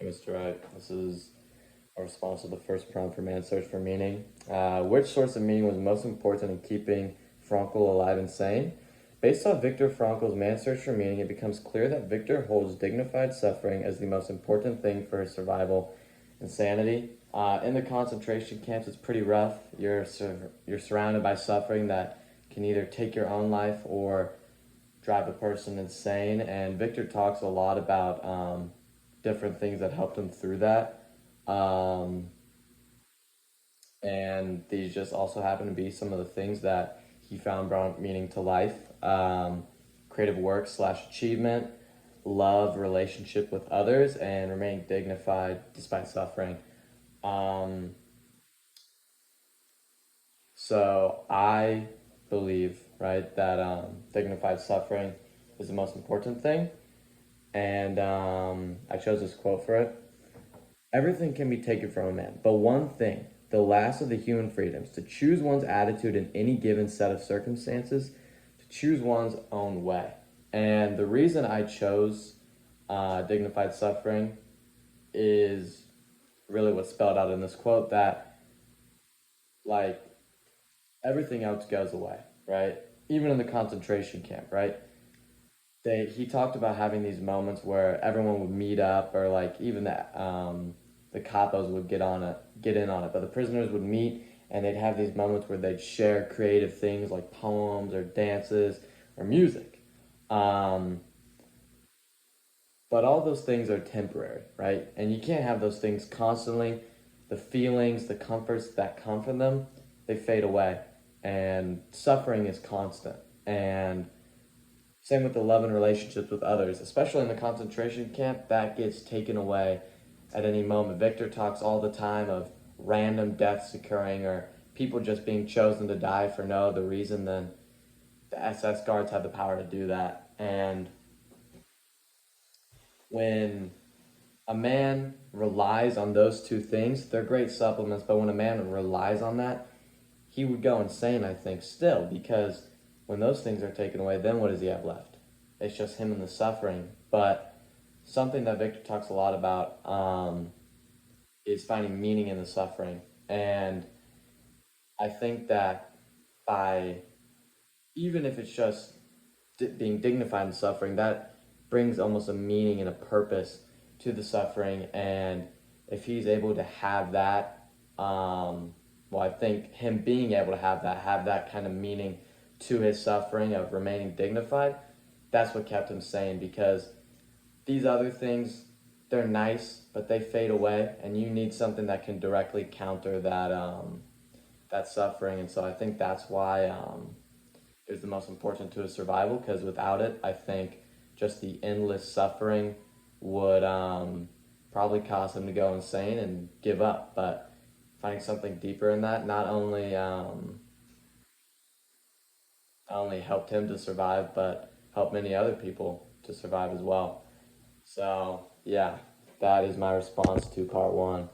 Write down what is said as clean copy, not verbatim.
Mr. Wright. This is a response to the first prompt for Man's Search for Meaning. Which source of meaning was most important in keeping Frankl alive and sane? Based off Viktor Frankl's Man's Search for Meaning, it becomes clear that Viktor holds dignified suffering as the most important thing for his survival and sanity. In the concentration camps, it's pretty rough. You're surrounded by suffering that can either take your own life or drive a person insane. And Viktor talks a lot about different things that helped him through that. And these just also happen to be some of the things that he found brought meaning to life. Creative work / achievement, love, relationship with others, and remaining dignified despite suffering. So I believe, right, that dignified suffering is the most important thing. And I chose this quote for it. Everything can be taken from a man, but one thing, the last of the human freedoms, to choose one's attitude in any given set of circumstances, to choose one's own way. And the reason I chose dignified suffering is really what's spelled out in this quote, that like everything else goes away, right? Even in the concentration camp, right? He talked about having these moments where everyone would meet up, or like even the capos would get in on it, but the prisoners would meet and they'd have these moments where they'd share creative things like poems or dances or music. But all those things are temporary, right? And you can't have those things constantly. The feelings, the comforts that come from them, they fade away. And suffering is constant. And same with the love and relationships with others, especially in the concentration camp, that gets taken away at any moment. Viktor talks all the time of random deaths occurring, or people just being chosen to die for no other reason than the SS guards have the power to do that. And when a man relies on those two things, they're great supplements, but when a man relies on that, he would go insane, I think, still, because when those things are taken away, then what does he have left? It's just him and the suffering. But something that Viktor talks a lot about is finding meaning in the suffering. And I think that even if it's just being dignified in suffering, that brings almost a meaning and a purpose to the suffering. And if he's able to have that, I think him being able to have that kind of meaning to his suffering of remaining dignified, that's what kept him sane. Because these other things, they're nice, but they fade away, and you need something that can directly counter that suffering. And so I think that's why it was the most important to his survival, because without it, I think just the endless suffering would probably cause him to go insane and give up. But finding something deeper in that not only helped him to survive, but helped many other people to survive as well. So yeah, that is my response to part one.